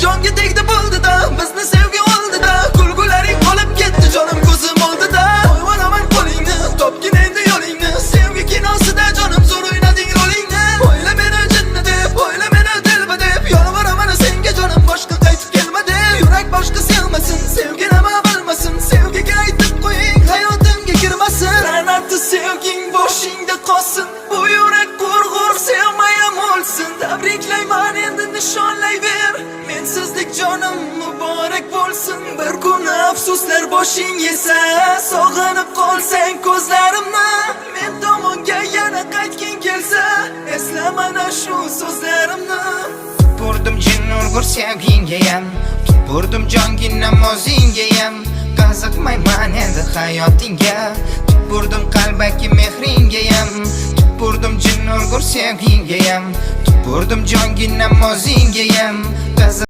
Jonga tegdi bo'ldi-da, bizni sevgi oldi-da. Kulgularing qolib ketdi jonim ko'zim oldida. Qo'yvaraman qo'lingni, topgin endi yo'lingni. Sevgi kinosida jonim zo'r o'ynading rolingni. O'yla meni jinni deb, o'yla meni dilba deb. Yolvoraman senga jonim boshqa qaytib kelma deb. Yurak boshqa sevmasin, sevgi nima bilmasin. Sevgiga aytib qo'ying, hayotimga kirmasin. La'natli sevging boshingda qolsin. Bu yurak qo'rg'ur sevmayam o'lsin. Tabriklayman endi nishonlayver. Mensizlik jonim muborak bo'lsin. Bir kun afsuslar boshing yesa, sog'inib qolsang ko'zlarimni, men tomonga yana qaytging kelsa, esla mana shu so'zlarimni. Tupurdim jin urgur sevgingayam, tupurdim jongi namozinggayam. Qiziqmayman endi hayotingga, tupurdim qalbaki mehringayam. Tupurdim jin urgur sevgingayam, tupurdim jongi namozinggayam.